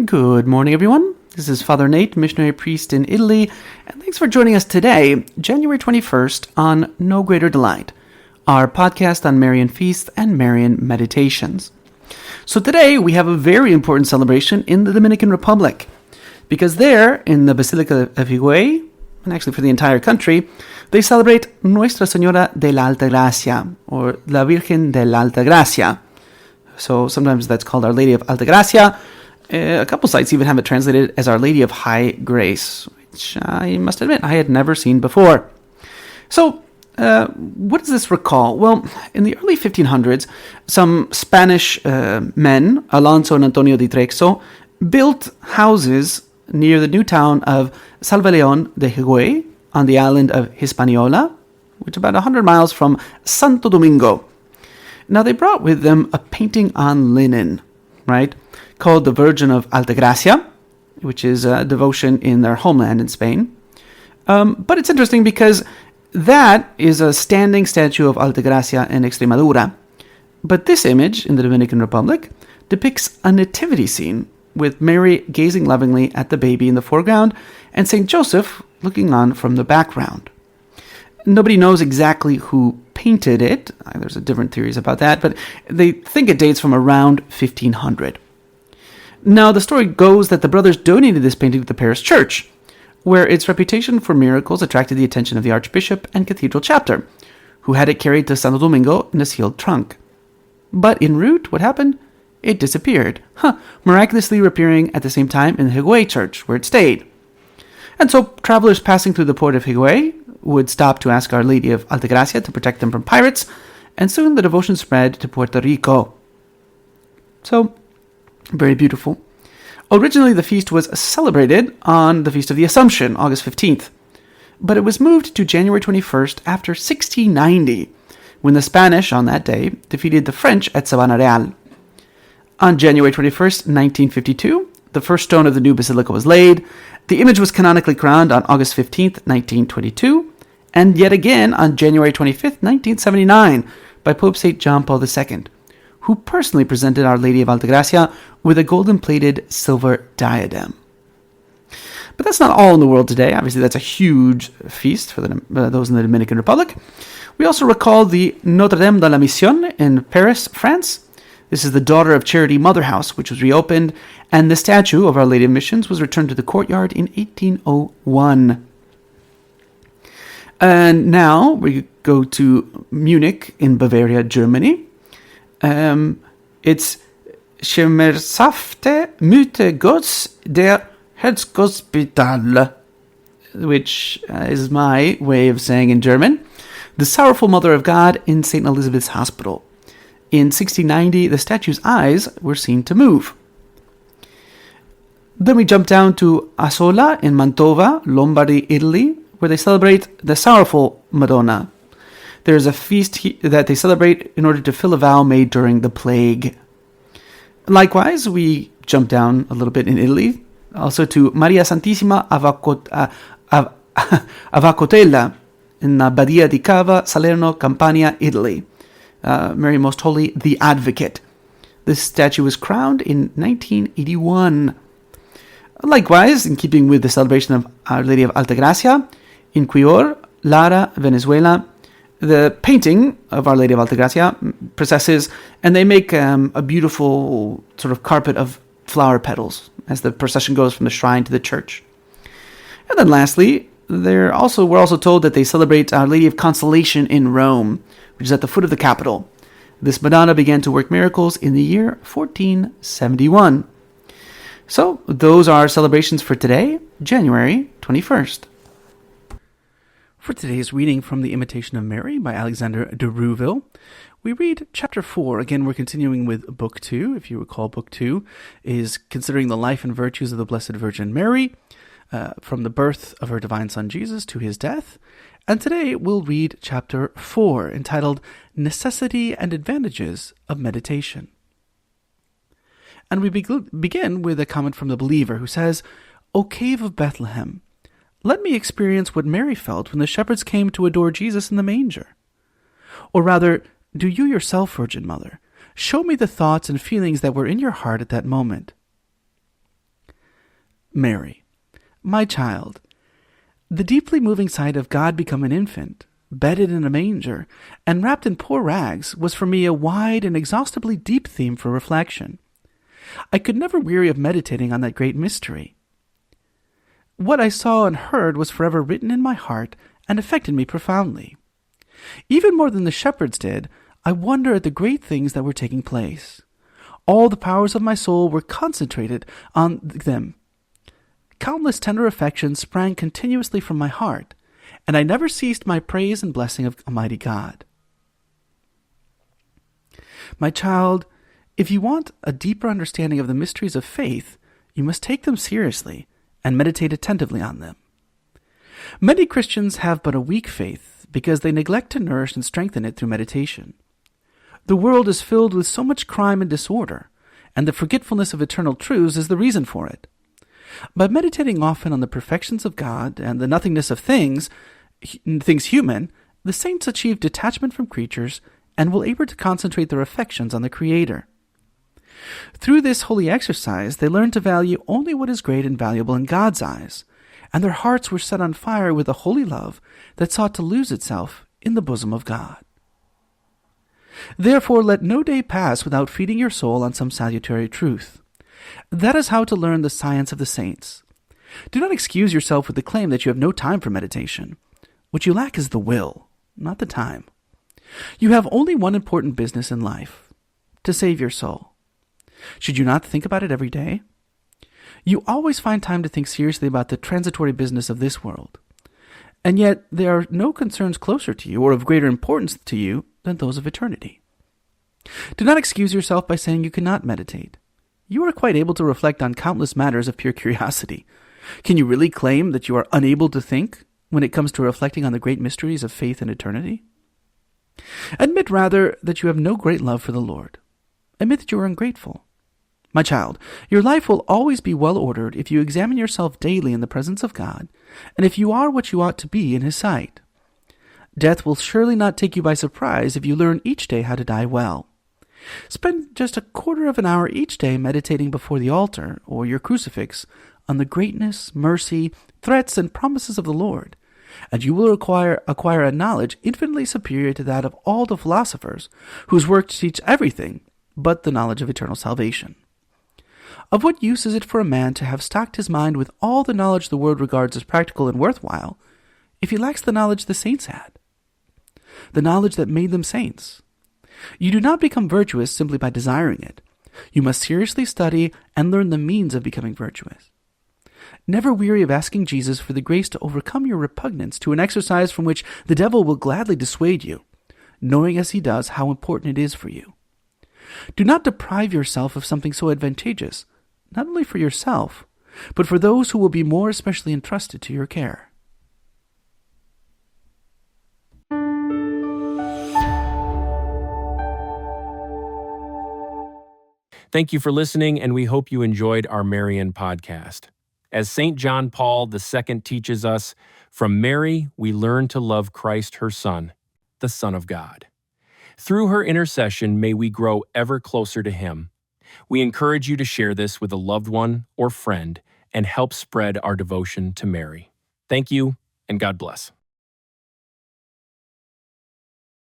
Good morning, everyone. This is Father Nate, missionary priest in Italy, and thanks for joining us today, January 21st, on No Greater Delight, our podcast on Marian feasts and Marian meditations. So today we have a very important celebration in the Dominican Republic, because there, in the Basilica of Higüey, and actually for the entire country, they celebrate Nuestra Señora de la Altagracia, or La Virgen de la Altagracia. So sometimes that's called Our Lady of Altagracia. A couple sites even have it translated as Our Lady of High Grace, which I must admit I had never seen before. So, what does this recall? Well, in the early 1500s, some Spanish men, Alonso and Antonio de Trexo, built houses near the new town of Salvaleón de Higüey on the island of Hispaniola, which is about 100 miles from Santo Domingo. Now, they brought with them a painting on linen, right, called the Virgen of Altagracia, which is a devotion in their homeland in Spain. But it's interesting because that is a standing statue of Altagracia in Extremadura. But this image in the Dominican Republic depicts a nativity scene with Mary gazing lovingly at the baby in the foreground and St. Joseph looking on from the background. Nobody knows exactly who painted it. There's different theories about that, but they think it dates from around 1500. Now, the story goes that the brothers donated this painting to the parish church, where its reputation for miracles attracted the attention of the archbishop and cathedral chapter, who had it carried to Santo Domingo in a sealed trunk. But en route, what happened? It disappeared, miraculously reappearing at the same time in the Higüey church, where it stayed. And so, travelers passing through the port of Higüey would stop to ask Our Lady of Altagracia to protect them from pirates, and soon the devotion spread to Puerto Rico. So, very beautiful. Originally, the feast was celebrated on the Feast of the Assumption, August 15th, but it was moved to January 21st after 1690, when the Spanish, on that day, defeated the French at Sabana Real. On January 21st, 1952, the first stone of the new basilica was laid, the image was canonically crowned on August 15th, 1922, and yet again on January 25th, 1979, by Pope St. John Paul II, who personally presented Our Lady of Altagracia with a golden-plated silver diadem. But that's not all in the world today. Obviously, that's a huge feast for those in the Dominican Republic. We also recall the Notre Dame de la Mission in Paris, France. This is the Daughter of Charity Mother House, which was reopened, and the statue of Our Lady of Missions was returned to the courtyard in 1801. And now we go to Munich in Bavaria, Germany. It's Schmerzhafte Mythe Gottes der Herzhospital, which is my way of saying in German, the sorrowful Mother of God in St. Elizabeth's Hospital. In 1690, the statue's eyes were seen to move. Then we jump down to Asola in Mantova, Lombardy, Italy, where they celebrate the Sorrowful Madonna. There is a feast that they celebrate in order to fill a vow made during the plague. Likewise, we jump down a little bit in Italy, also to Maria Santissima Avvacotella in Badia di Cava, Salerno, Campania, Italy. Mary Most Holy, the Advocate. This statue was crowned in 1981. Likewise, in keeping with the celebration of Our Lady of Altagracia, in Quior, Lara, Venezuela, the painting of Our Lady of Altagracia processes, and they make a beautiful sort of carpet of flower petals as the procession goes from the shrine to the church. And then lastly, we're also told that they celebrate Our Lady of Consolation in Rome, which is at the foot of the Capitol. This Madonna began to work miracles in the year 1471. So, those are our celebrations for today, January 21st. For today's reading from the Imitation of Mary by Alexander de Rouville, we read chapter 4. Again, we're continuing with book 2. If you recall, book 2 is considering the life and virtues of the Blessed Virgin Mary, from the birth of her divine Son Jesus to his death. And today we'll read chapter 4, entitled Necessity and Advantages of Meditation. And we begin with a comment from the believer who says, O cave of Bethlehem, let me experience what Mary felt when the shepherds came to adore Jesus in the manger. Or rather, do you yourself, Virgin Mother, show me the thoughts and feelings that were in your heart at that moment. Mary, my child, the deeply moving sight of God become an infant, bedded in a manger, and wrapped in poor rags was for me a wide and exhaustively deep theme for reflection. I could never weary of meditating on that great mystery. What I saw and heard was forever written in my heart and affected me profoundly. Even more than the shepherds did, I wonder at the great things that were taking place. All the powers of my soul were concentrated on them. Countless tender affections sprang continuously from my heart, and I never ceased my praise and blessing of Almighty God. My child, if you want a deeper understanding of the mysteries of faith, you must take them seriously and meditate attentively on them. Many Christians have but a weak faith because they neglect to nourish and strengthen it through meditation. The world is filled with so much crime and disorder, and the forgetfulness of eternal truths is the reason for it. By meditating often on the perfections of God and the nothingness of things human, the saints achieve detachment from creatures and will able to concentrate their affections on the Creator. Through this holy exercise, they learn to value only what is great and valuable in God's eyes, and their hearts were set on fire with a holy love that sought to lose itself in the bosom of God. Therefore, let no day pass without feeding your soul on some salutary truth. That is how to learn the science of the saints. Do not excuse yourself with the claim that you have no time for meditation. What you lack is the will, not the time. You have only one important business in life, to save your soul. Should you not think about it every day? You always find time to think seriously about the transitory business of this world. And yet there are no concerns closer to you or of greater importance to you than those of eternity. Do not excuse yourself by saying you cannot meditate. You are quite able to reflect on countless matters of pure curiosity. Can you really claim that you are unable to think when it comes to reflecting on the great mysteries of faith and eternity? Admit rather that you have no great love for the Lord. Admit that you are ungrateful. My child, your life will always be well ordered if you examine yourself daily in the presence of God, and if you are what you ought to be in His sight. Death will surely not take you by surprise if you learn each day how to die well. Spend just a quarter of an hour each day meditating before the altar or your crucifix on the greatness, mercy, threats, and promises of the Lord, and you will acquire a knowledge infinitely superior to that of all the philosophers, whose work to teach everything but the knowledge of eternal salvation. Of what use is it for a man to have stocked his mind with all the knowledge the world regards as practical and worthwhile, if he lacks the knowledge the saints had? The knowledge that made them saints. You do not become virtuous simply by desiring it. You must seriously study and learn the means of becoming virtuous. Never weary of asking Jesus for the grace to overcome your repugnance to an exercise from which the devil will gladly dissuade you, knowing as he does how important it is for you. Do not deprive yourself of something so advantageous, not only for yourself, but for those who will be more especially entrusted to your care. Thank you for listening, and we hope you enjoyed our Marian podcast. As St. John Paul II teaches us, from Mary we learn to love Christ, her Son, the Son of God. Through her intercession, may we grow ever closer to Him. We encourage you to share this with a loved one or friend and help spread our devotion to Mary. Thank you, and God bless.